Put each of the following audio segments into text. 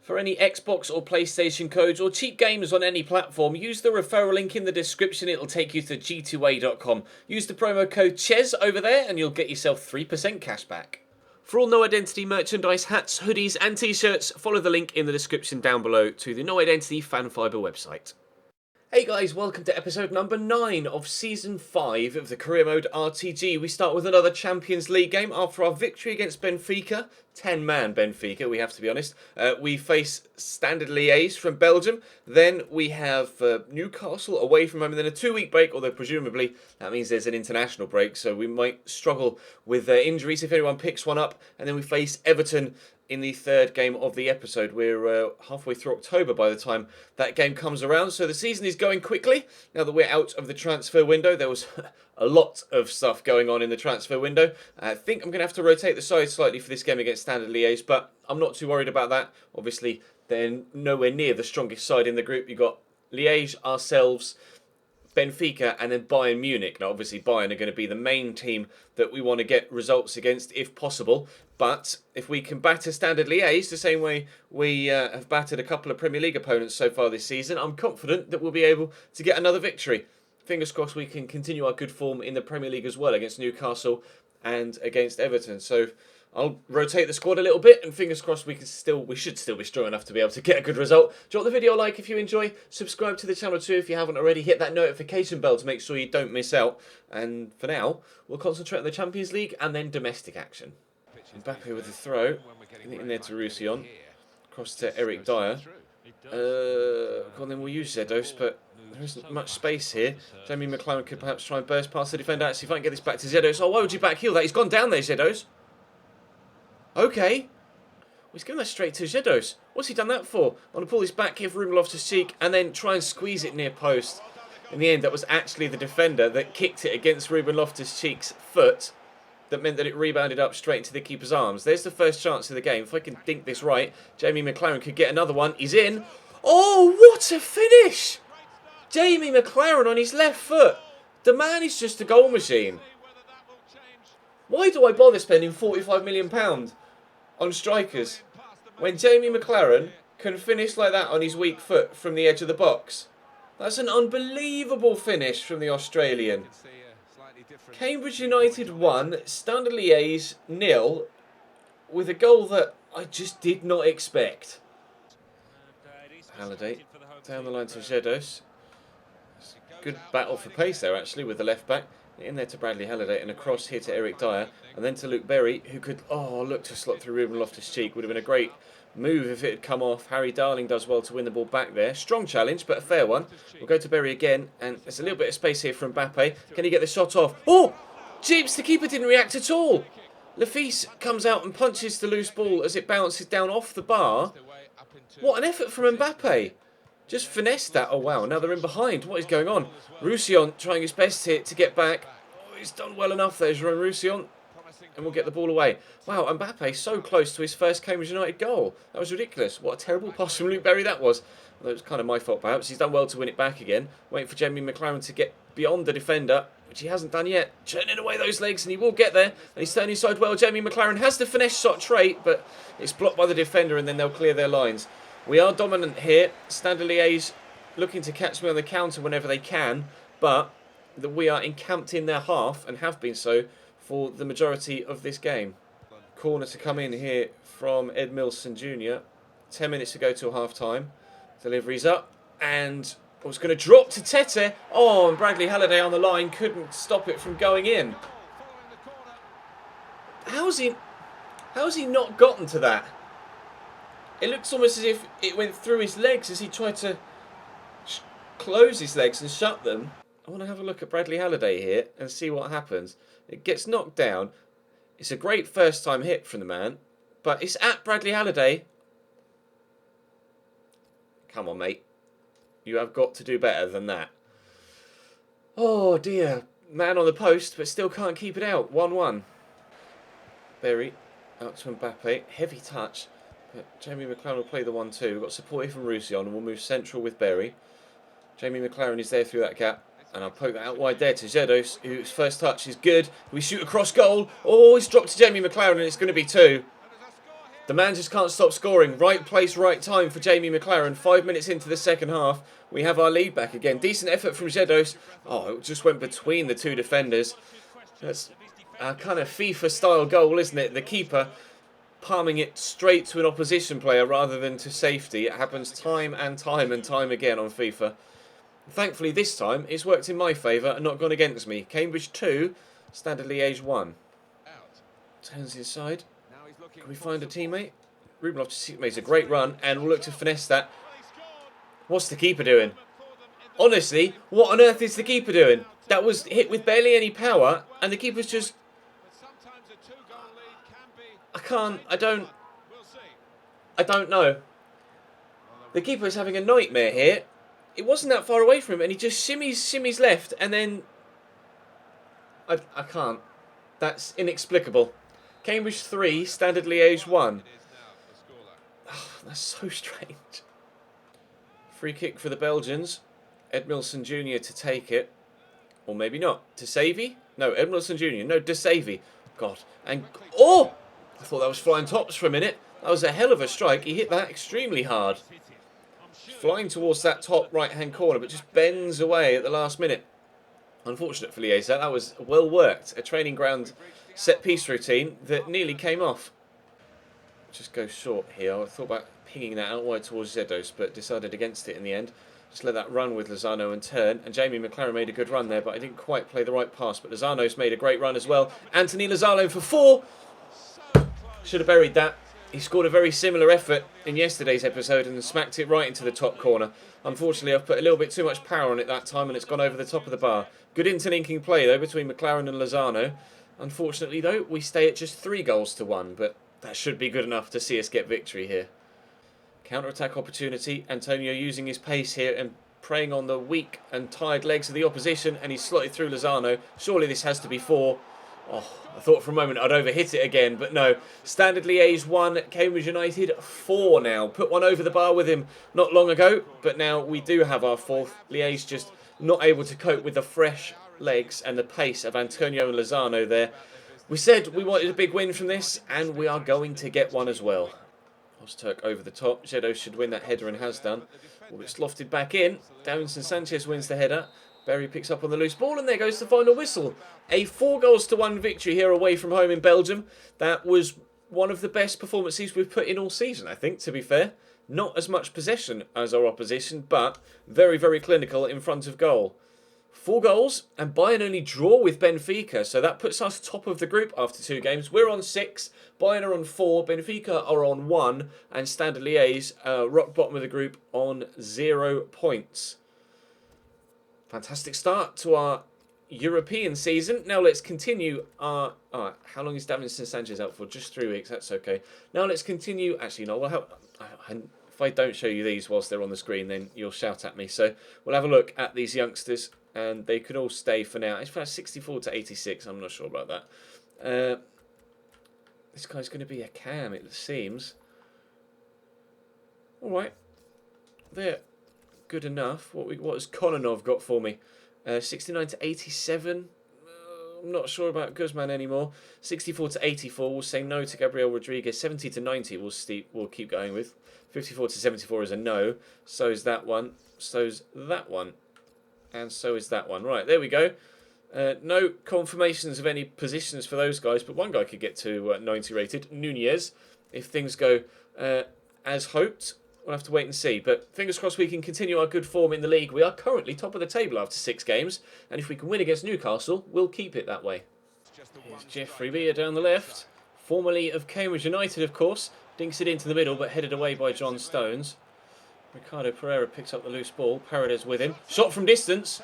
For any Xbox or PlayStation codes or cheap games on any platform, use the referral link in the description. It'll take you to g2a.com. Use the promo code CHES over there and you'll get yourself 3% cash back. For all No Identity merchandise, hats, hoodies and t-shirts, follow the link in the description down below to the No Identity Fan Fibre website. Hey guys, welcome to episode number 9 of Season 5 of the Career Mode RTG. We start with another Champions League game after our victory against Benfica. 10-man Benfica, we have to be honest. We face Standard Liège from Belgium. Then we have Newcastle away from home, and then a 2-week break, although presumably that means there's an international break, so we might struggle with injuries if anyone picks one up. And then we face Everton in the third game of the episode. We're halfway through October by the time that game comes around, so the season is going quickly. Now that we're out of the transfer window, there was a lot of stuff going on in the transfer window. I think I'm going to have to rotate the side slightly for this game against Standard Liège, but I'm not too worried about that. Obviously, they're nowhere near the strongest side in the group. You've got Liège, ourselves, Benfica and then Bayern Munich. Now obviously Bayern are going to be the main team that we want to get results against if possible, but if we can batter Standard Liège the same way we have battered a couple of Premier League opponents so far this season, I'm confident that we'll be able to get another victory. Fingers crossed we can continue our good form in the Premier League as well against Newcastle and against Everton. So I'll rotate the squad a little bit, and fingers crossed we should still be strong enough to be able to get a good result. Drop the video a like if you enjoy, subscribe to the channel too if you haven't already, hit that notification bell to make sure you don't miss out. And for now, we'll concentrate on the Champions League and then domestic action. Mbappe with the throw, in there to Roussillon, across to Eric Dyer. Then we'll use Zedos, but there isn't much space here. Jamie McLaren could perhaps try and burst past the defender. Actually, if I can get this back to Zedos. Oh, why would you back heel that? He's gone down there, Zedos. Okay. Well, he's given that straight to Zedos. What's he done that for? I want to pull this back here for Ruben Loftus-Cheek and then try and squeeze it near post. In the end, that was actually the defender that kicked it against Ruben Loftus-Cheek's foot. That meant that it rebounded up straight into the keeper's arms. There's the first chance of the game. If I can think this right, Jamie McLaren could get another one. He's in. Oh, what a finish! Jamie McLaren on his left foot. The man is just a goal machine. Why do I bother spending £45 million on strikers when Jamie McLaren can finish like that on his weak foot from the edge of the box? That's an unbelievable finish from the Australian. Cambridge United 1, Standard Liège 0, with a goal that I just did not expect. Halliday down the line to Zedos. Good battle for pace there actually with the left back. In there to Bradley Halliday and across here to Eric Dyer and then to Luke Berry, who could look to slot through Ruben Loftus-Cheek. Would have been a great move if it had come off. Harry Darling does well to win the ball back there. Strong challenge, but a fair one. We'll go to Berry again, and there's a little bit of space here from Mbappe. Can he get the shot off? Oh! Jeeps, the keeper didn't react at all. Lafise comes out and punches the loose ball as it bounces down off the bar. What an effort from Mbappe. Just finessed that. Oh wow, now they're in behind. What is going on? Roussillon trying his best here to get back. Oh, he's done well enough there, Jerome Roussillon. And we'll get the ball away. Wow, Mbappe so close to his first Cambridge United goal. That was ridiculous. What a terrible pass from Luke Berry that was. Although it was kind of my fault perhaps. He's done well to win it back again. Waiting for Jamie McLaren to get beyond the defender, which he hasn't done yet. Churning away those legs, and he will get there. And he's turning inside well. Jamie McLaren has the finesse shot trait, but it's blocked by the defender, and then they'll clear their lines. We are dominant here. Standard Liège looking to catch me on the counter whenever they can, but we are encamped in their half and have been so for the majority of this game. Corner to come in here from Ed Milson Jr. 10 minutes to go till half time. Delivery's up and was going to drop to Tete. Oh, and Bradley Halliday on the line couldn't stop it from going in. How's he not gotten to that? It looks almost as if it went through his legs as he tried to close his legs and shut them. I want to have a look at Bradley Halliday here and see what happens. It gets knocked down. It's a great first time hit from the man, but it's at Bradley Halliday. Come on, mate. You have got to do better than that. Oh dear. Man on the post, but still can't keep it out. 1-1. Berry out to Mbappe. Heavy touch. But Jamie McLaren will play the 1-2. We've got support here from Roussillon and we'll move central with Berry. Jamie McLaren is there through that gap. And I'll poke that out wide there to Zedos, whose first touch is good. We shoot across goal. Oh, it's dropped to Jamie McLaren and it's going to be 2. The man just can't stop scoring. Right place, right time for Jamie McLaren. 5 minutes into the second half, we have our lead back again. Decent effort from Zedos. Oh, it just went between the two defenders. That's a kind of FIFA-style goal, isn't it? The keeper palming it straight to an opposition player rather than to safety. It happens time and time and time again on FIFA. Thankfully, this time, it's worked in my favour and not gone against me. Cambridge 2, Standard Liège 1. Turns inside. Can we find a teammate? Ruben Loftus makes a great run and we'll look to finesse that. What's the keeper doing? Honestly, what on earth is the keeper doing? That was hit with barely any power and the keeper's just... I don't know. The keeper's having a nightmare here. It wasn't that far away from him and he just shimmies left and then... I can't. That's inexplicable. Cambridge 3, Standard Liège 1. Oh, that's so strange. Free kick for the Belgians. Edmilson Jr. to take it. Or maybe not. DeSavy? No, Edmilson Jr. No, DeSavy. God. And... Oh! I thought that was flying tops for a minute. That was a hell of a strike. He hit that extremely hard. Flying towards that top right-hand corner, but just bends away at the last minute. Unfortunate for Liège. That was well worked. A training ground set-piece routine that nearly came off. Just go short here. I thought about pinging that out wide towards Zedos, but decided against it in the end. Just let that run with Lozano and turn. And Jamie McLaren made a good run there, but I didn't quite play the right pass. But Lozano's made a great run as well. Anthony Lozano for 4. Should have buried that. He scored a very similar effort in yesterday's episode and smacked it right into the top corner. Unfortunately, I've put a little bit too much power on it that time and it's gone over the top of the bar. Good interlinking play, though, between McLaren and Lozano. Unfortunately, though, we stay at just 3 goals to 1, but that should be good enough to see us get victory here. Counter-attack opportunity. Antonio using his pace here and preying on the weak and tired legs of the opposition, and he's slotted through Lozano. Surely this has to be 4. Oh, I thought for a moment I'd overhit it again, but no. Standard Liège 1, Cambridge United 4 now. Put one over the bar with him not long ago, but now we do have our 4th. Liège just not able to cope with the fresh legs and the pace of Antonio and Lozano there. We said we wanted a big win from this, and we are going to get one as well. Ozturk over the top. Zedo should win that header and has done. Well, it's lofted back in. Davinson Sanchez wins the header. Berry picks up on the loose ball and there goes the final whistle. A 4 goals to 1 victory here away from home in Belgium. That was one of the best performances we've put in all season, I think, to be fair. Not as much possession as our opposition, but very, very clinical in front of goal. 4 goals and Bayern only draw with Benfica, so that puts us top of the group after 2 games. We're on 6, Bayern are on 4, Benfica are on 1, and Standard Liège, rock bottom of the group, on 0 points. Fantastic start to our European season. Now let's continue our... how long is Davinson Sanchez out for? Just 3 weeks, that's okay. Now let's continue... Actually, no, if I don't show you these whilst they're on the screen, then you'll shout at me. So we'll have a look at these youngsters, and they could all stay for now. It's about 64 to 86, I'm not sure about that. This guy's going to be a cam, it seems. All right. There. Good enough. What has Kononov got for me? 69 to 87. I'm not sure about Guzman anymore. 64 to 84. We'll say no to Gabriel Rodriguez. 70 to 90. We'll keep going with. 54 to 74 is a no. So is that one. So's that one. And so is that one. Right, there we go. No confirmations of any positions for those guys, but one guy could get to 90 rated. Nunez. If things go as hoped. We'll have to wait and see, but fingers crossed we can continue our good form in the league. We are currently top of the table after 6 games, and if we can win against Newcastle, we'll keep it that way. Here's Jeffrey Beer down the left, formerly of Cambridge United, of course. Dinks it into the middle, but headed away by John Stones. Ricardo Pereira picks up the loose ball. Paredes with him. Shot from distance.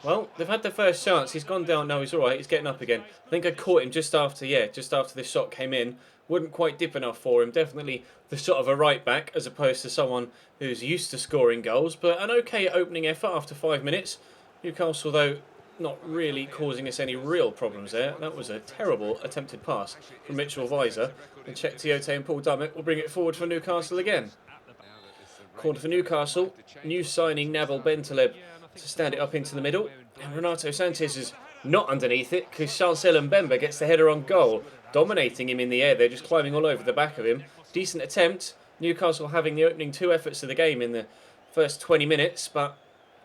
Well, they've had their first chance. He's gone down. No, he's all right. He's getting up again. I think I caught him just after this shot came in. Wouldn't quite dip enough for him. Definitely the shot of a right back as opposed to someone who's used to scoring goals. But an okay opening effort after 5 minutes. Newcastle, though, not really causing us any real problems there. That was a terrible attempted pass from Mitchell Weiser. And Czech Tiote and Paul Dummett will bring it forward for Newcastle again. Corner for Newcastle. New signing Nabil Bentaleb to stand it up into the middle. And Renato Sanchez is not underneath it because Charles Mbemba gets the header on goal. Dominating him in the air. They're just climbing all over the back of him. Decent attempt. Newcastle having the opening 2 efforts of the game in the first 20 minutes, but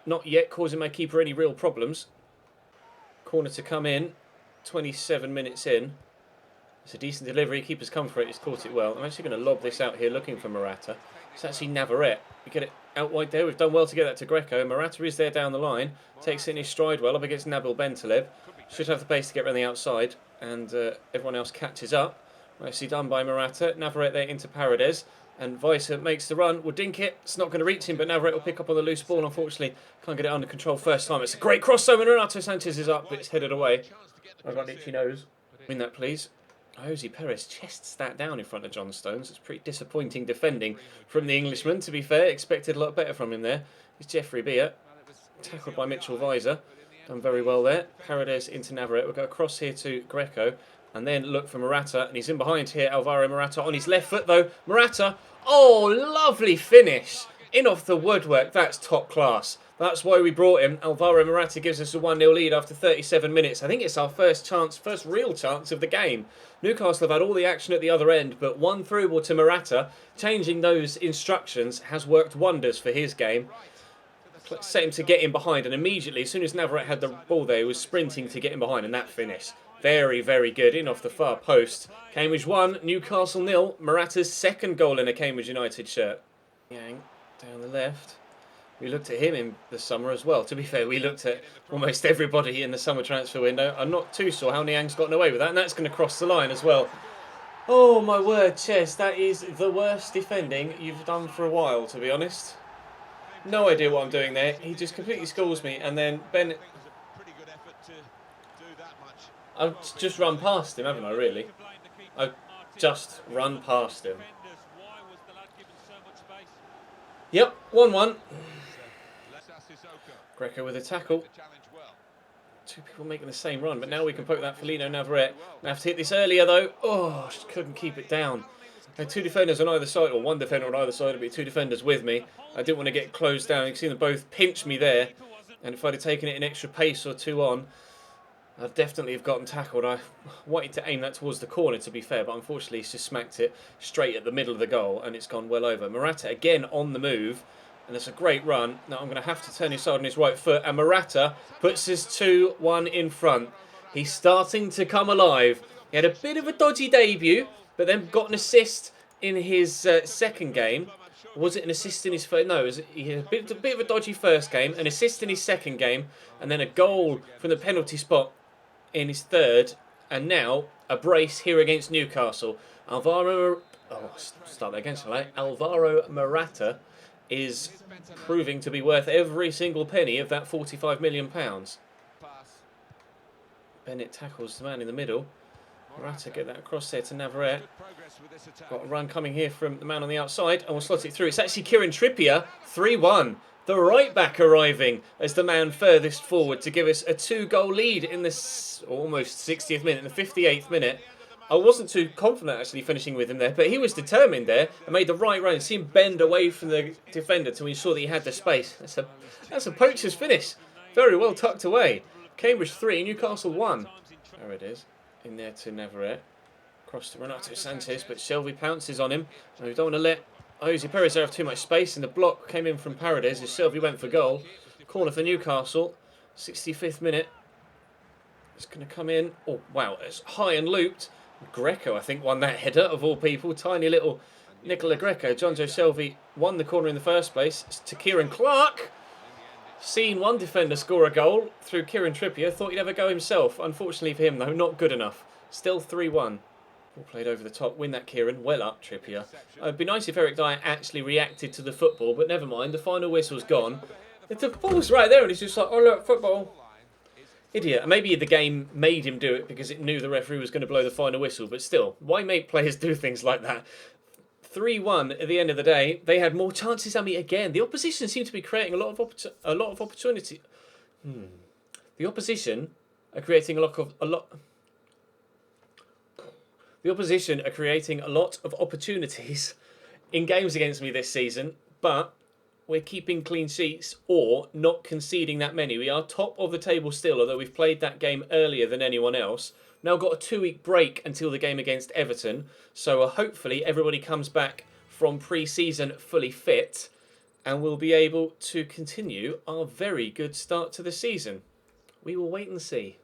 not yet causing my keeper any real problems. Corner to come in, 27 minutes in. It's a decent delivery. Keeper's come for it. He's caught it well. I'm actually going to lob this out here looking for Morata. It's actually Navarrete. We get it out wide there. We've done well to get that to Greco. Morata is there down the line. Takes it in his stride well up against Nabil Bentaleb. Should have the pace to get around the outside. And everyone else catches up. Nicely done by Morata. Navarrete there into Paredes. And Weiser makes the run. Will dink it. It's not going to reach him, but Navarrete will pick up on the loose ball. Unfortunately, can't get it under control first time. It's a great cross though, and Renato Sanchez is up, but it's headed away. I've got an itchy nose. Win that, please. Jose Perez chests that down in front of John Stones. It's pretty disappointing defending from the Englishman, to be fair. Expected a lot better from him there. It's Jeffrey Beer. Tackled by Mitchell Weiser. Done very well there. Paredes into Navarrete. We'll go across here to Greco. And then look for Morata. And he's in behind here. Alvaro Morata on his left foot, though. Morata. Oh, lovely finish. In off the woodwork. That's top class. That's why we brought him. Alvaro Morata gives us a 1-0 lead after 37 minutes. I think it's our first real chance of the game. Newcastle have had all the action at the other end, but one through ball to Morata, changing those instructions, has worked wonders for his game. Set him to get in behind, and immediately, as soon as Navarrete had the ball there, he was sprinting to get in behind, and that finish. Very, very good. In off the far post. Cambridge 1, Newcastle 0. Morata's second goal in a Cambridge United shirt. Yang down the left. We looked at him in the summer as well. To be fair, we looked at almost everybody in the summer transfer window. I'm not too sure how Niang's gotten away with that, and that's going to cross the line as well. Oh my word, Ches, that is the worst defending you've done for a while, to be honest. No idea what I'm doing there. He just completely schools me, and then Ben... I've just run past him, haven't I, really? I've just run past him. Yep, 1-1. Greco with a tackle. Two people making the same run, but now we can poke that for Lino Navarrete. I have to hit this earlier, though. Oh, just couldn't keep it down. I had two defenders on either side, or one defender on either side. It'd be two defenders with me. I didn't want to get closed down. You can see them both pinch me there. And if I'd have taken it an extra pace or two on, I'd definitely have gotten tackled. I wanted to aim that towards the corner, to be fair, but unfortunately he's just smacked it straight at the middle of the goal, and it's gone well over. Morata again on the move, and it's a great run. Now I'm going to have to turn his side on his right foot, and Morata puts his 2-1 in front. He's starting to come alive. He had a bit of a dodgy debut, but then got an assist in his second game. Was it an assist in his first? No, he had a bit of a dodgy first game, an assist in his second game, and then a goal from the penalty spot in his third, and now a brace here against Newcastle. Alvaro Morata is proving to be worth every single penny of that £45 million. Bennett tackles the man in the middle. Morata get that across there to Navarrete. Got a run coming here from the man on the outside, and we'll slot it through. It's actually Kieran Trippier, 3-1. The right back arriving as the man furthest forward to give us a 2-goal lead in this almost 60th minute, in the 58th minute. I wasn't too confident actually finishing with him there, but he was determined there and made the right run. See him bend away from the defender to ensure that he had the space. That's a poacher's finish. Very well tucked away. Cambridge 3, Newcastle 1. There it is. In there to Navarrete. Across to Renato Sanchez, but Shelby pounces on him. And we don't want to let Jose Perez have too much space, and the block came in from Paredes as Shelby went for goal. Corner for Newcastle. 65th minute. It's going to come in. Oh, wow. It's high and looped. Greco, I think, won that header of all people. Tiny little Nicola Greco. John Joe Shelby won the corner in the first place. It's to Kieran Clark. Seen one defender score a goal through Kieran Trippier. Thought he'd have a go himself. Unfortunately for him, though, not good enough. Still 3-1. Ball played over the top. Win that, Kieran. Well up, Trippier. It'd be nice if Eric Dyer actually reacted to the football, but never mind. The final whistle's gone. The ball's right there, and he's just like, oh, look, football. Idiot. Maybe the game made him do it because it knew the referee was going to blow the final whistle, but still, why make players do things like that? 3-1 at the end of the day. They had more chances than me again. The opposition seemed to be creating a lot of opportunity. The opposition are creating a lot of opportunities in games against me this season, but we're keeping clean sheets or not conceding that many. We are top of the table still, although we've played that game earlier than anyone else. Now got a 2-week break until the game against Everton, so hopefully everybody comes back from pre-season fully fit, and we'll be able to continue our very good start to the season. We will wait and see.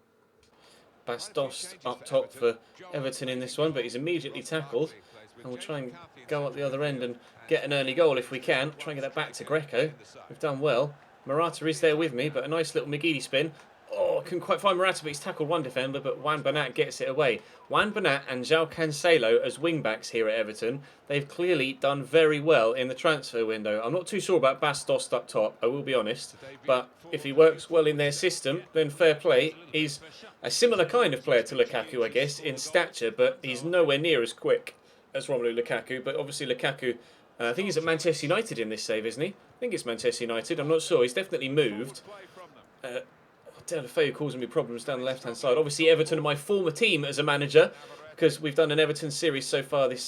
Bas Dost up top for Everton in this one, but he's immediately tackled. And we'll try and go up the other end and get an early goal if we can. Try and get that back to Greco. We've done well. Morata is there with me, but a nice little McGeady spin. Oh, couldn't quite find Morata, but he's tackled one defender, but Juan Bernat gets it away. Juan Bernat and João Cancelo as wing-backs here at Everton. They've clearly done very well in the transfer window. I'm not too sure about Bas Dost up top, I will be honest. But if he works well in their system, then fair play. He's a similar kind of player to Lukaku, I guess, in stature, but he's nowhere near as quick as Romelu Lukaku. But obviously Lukaku, I think he's at Manchester United in this save, isn't he? I think it's Manchester United, I'm not sure. He's definitely moved. Delafeu causing me problems down the left-hand side. Obviously, Everton are my former team as a manager, because we've done an Everton series so far this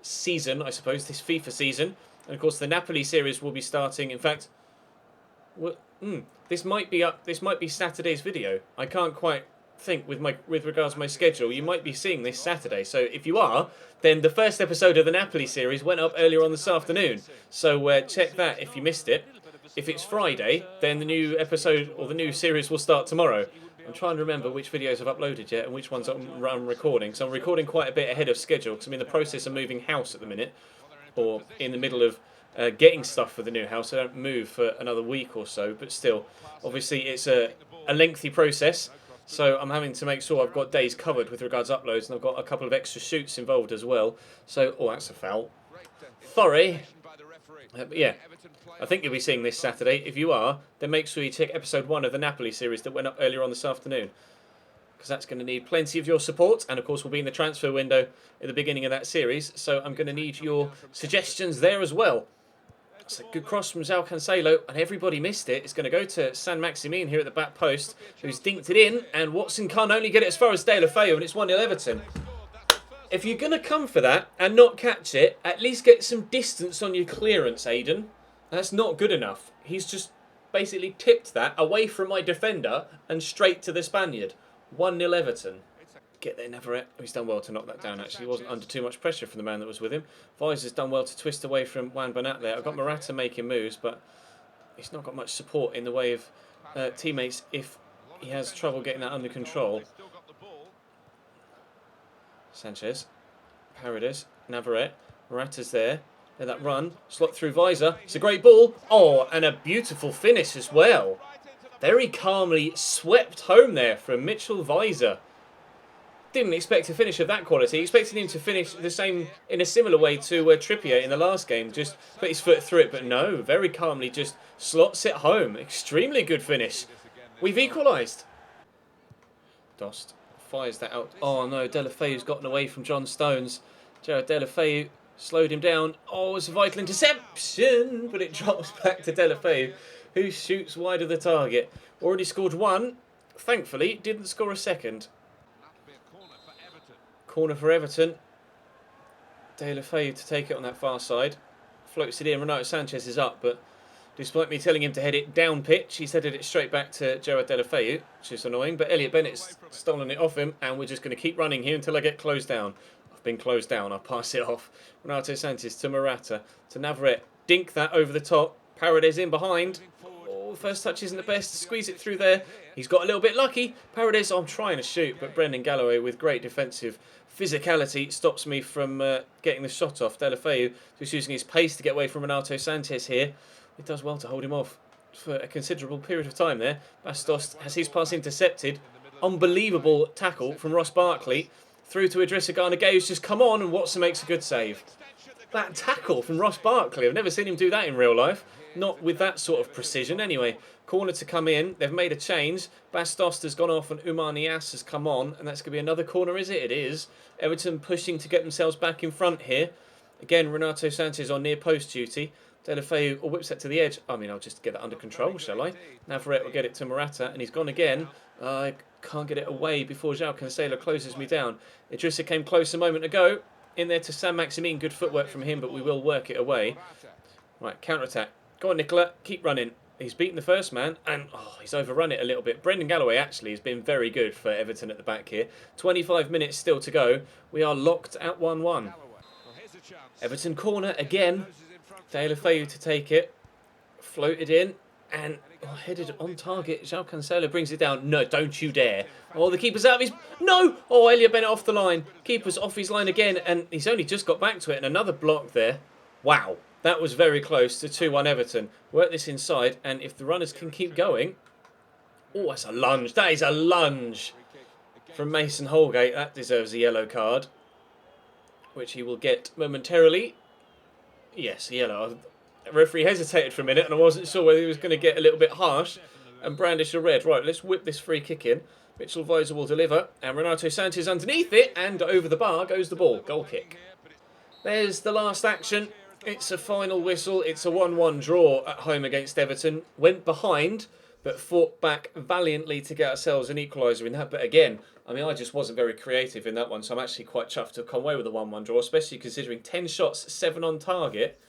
season, I suppose, this FIFA season. And of course, the Napoli series will be starting. In fact, this might be up. This might be Saturday's video. I can't quite think with regards to my schedule. You might be seeing this Saturday. So if you are, then the first episode of the Napoli series went up earlier on this afternoon. So check that if you missed it. If it's Friday, then the new episode or the new series will start tomorrow. I'm trying to remember which videos I've uploaded yet and which ones I'm recording. So I'm recording quite a bit ahead of schedule because I'm in the process of moving house at the minute, or in the middle of getting stuff for the new house. I don't move for another week or so, but still, obviously it's a lengthy process. So I'm having to make sure I've got days covered with regards to uploads, and I've got a couple of extra shoots involved as well. So, oh, that's a foul. Sorry. But yeah, I think you'll be seeing this Saturday. If you are, then make sure you check episode 1 of the Napoli series that went up earlier on this afternoon, because that's going to need plenty of your support, and of course we'll be in the transfer window at the beginning of that series, so I'm going to need your suggestions there as well. It's a good cross from João Cancelo, and everybody missed it. It's going to go to San Maximin here at the back post, who's dinked it in, and Watson can't only get it as far as Delafeu, and it's 1-0 Everton. If you're going to come for that and not catch it, at least get some distance on your clearance, Aiden. That's not good enough. He's just basically tipped that away from my defender and straight to the Spaniard. 1-0 Everton. Get there, Navarrete. He's done well to knock that down, actually. He wasn't under too much pressure from the man that was with him. Visor's done well to twist away from Juan Bernat there. I've got Morata making moves, but he's not got much support in the way of teammates if he has trouble getting that under control. Sanchez, Paredes, Navarrete, Morata's there. Let that run, slot through Visor. It's a great ball. Oh, and a beautiful finish as well. Very calmly swept home there from Mitchell Visor. Didn't expect a finish of that quality. Expected him to finish the same in a similar way to Trippier in the last game. Just put his foot through it, but no, very calmly just slots it home. Extremely good finish. We've equalised. Dost fires that out. Oh no, Delafeu's gotten away from John Stones. Jared Delafeu slowed him down. Oh, it's a vital interception, but it drops back to Delafeu, who shoots wide of the target. Already scored one. Thankfully, didn't score a second. Corner for Everton. Delafeu to take it on that far side. Floats it in. Renato Sanchez is up, but despite me telling him to head it down pitch, he's headed it straight back to Jared Delafeu, which is annoying. But Elliot Bennett's stolen it off him, and we're just going to keep running here until I get closed down. I've been closed down. I'll pass it off. Renato Sanchez to Morata, to Navarrete. Dink that over the top. Paredes in behind. Oh, first touch isn't the best. Squeeze it through there. He's got a little bit lucky. Paredes, I'm trying to shoot, but Brendan Galloway with great defensive physicality stops me from getting the shot off. Delafeu just using his pace to get away from Renato Sanchez here. It does well to hold him off for a considerable period of time there. Bas Dost has his pass intercepted. Unbelievable tackle from Ross Barkley. Through to Idrissa Gana Gueye, who's just come on, and Watson makes a good save. That tackle from Ross Barkley, I've never seen him do that in real life. Not with that sort of precision anyway. Corner to come in. They've made a change. Bas Dost has gone off and Oumar Niasse has come on. And that's going to be another corner, is it? It is. Everton pushing to get themselves back in front here. Again, Renato Sanchez on near post duty. Delafeu whips that to the edge. I mean, I'll just get that under control, shall I? Navarrete will get it to Morata, and he's gone again. I can't get it away before João Cancelo closes me down. Idrissa came close a moment ago. In there to San Maximin. Good footwork from him, but we will work it away. Right, counter-attack. Go on, Nicola. Keep running. He's beaten the first man, and he's overrun it a little bit. Brendan Galloway actually has been very good for Everton at the back here. 25 minutes still to go. We are locked at 1-1. Everton corner again. Deulofeu to take it. Floated in, and headed on target. João Cancelo brings it down. No, don't you dare. Oh, the keeper's out of his... No! Oh, Elliot Bennett off the line. Keeper's off his line again, and he's only just got back to it. And another block there. Wow. That was very close to 2-1 Everton. Work this inside, and if the runners can keep going... Oh, that's a lunge. That is a lunge from Mason Holgate. That deserves a yellow card, which he will get momentarily. Yes, yellow. The referee hesitated for a minute, and I wasn't sure whether he was going to get a little bit harsh and brandish a red. Right, let's whip this free kick in. Mitchell Weiser will deliver, and Renato Sanchez underneath it, and over the bar goes the ball. Goal kick. There's the last action. It's a final whistle. It's a 1-1 draw at home against Everton. Went behind, but fought back valiantly to get ourselves an equaliser in that. But again, I mean, I just wasn't very creative in that one, so I'm actually quite chuffed to come away with a 1-1 draw, especially considering 10 shots, 7 on target.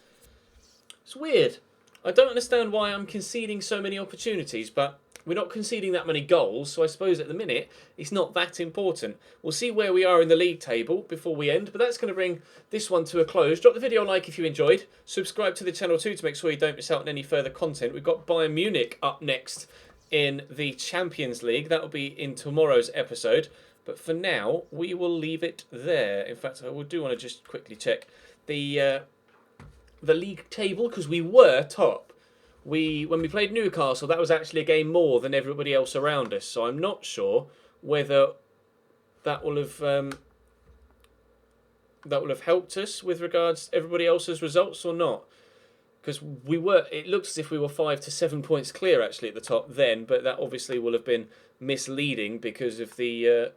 It's weird. I don't understand why I'm conceding so many opportunities, but we're not conceding that many goals, so I suppose at the minute it's not that important. We'll see where we are in the league table before we end, but that's going to bring this one to a close. Drop the video a like if you enjoyed. Subscribe to the channel too to make sure you don't miss out on any further content. We've got Bayern Munich up next in the Champions League. That will be in tomorrow's episode. But for now, we will leave it there. In fact, I do want to just quickly check the league table, because we were top. When we played Newcastle, that was actually a game more than everybody else around us. So I'm not sure whether that will have helped us with regards to everybody else's results or not. Because it looked as if we were 5 to 7 points clear actually at the top then, but that obviously will have been misleading because of the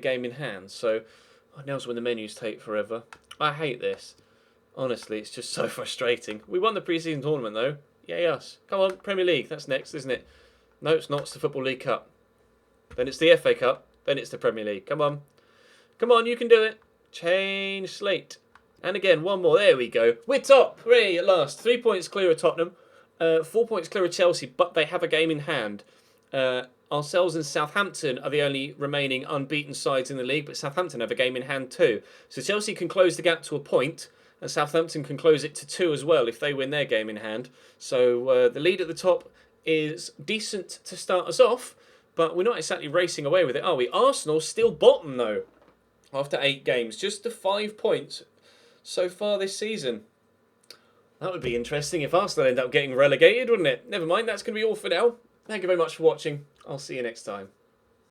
game in hand. So now's when the menus take forever. I hate this. Honestly, it's just so frustrating. We won the pre-season tournament though. Yay us. Come on, Premier League. That's next, isn't it? No, it's not. It's the Football League Cup. Then it's the FA Cup. Then it's the Premier League. Come on. Come on, you can do it. Change slate. And again, one more. There we go. We're top. Hooray, at last. 3 points clear of Tottenham. 4 points clear of Chelsea, but they have a game in hand. Ourselves and Southampton are the only remaining unbeaten sides in the league, but Southampton have a game in hand too. So Chelsea can close the gap to a point, and Southampton can close it to 2 as well if they win their game in hand. So the lead at the top is decent to start us off, but we're not exactly racing away with it, are we? Arsenal still bottom though, after 8 games. Just the 5 points so far this season. That would be interesting if Arsenal end up getting relegated, wouldn't it? Never mind, that's going to be all for now. Thank you very much for watching. I'll see you next time.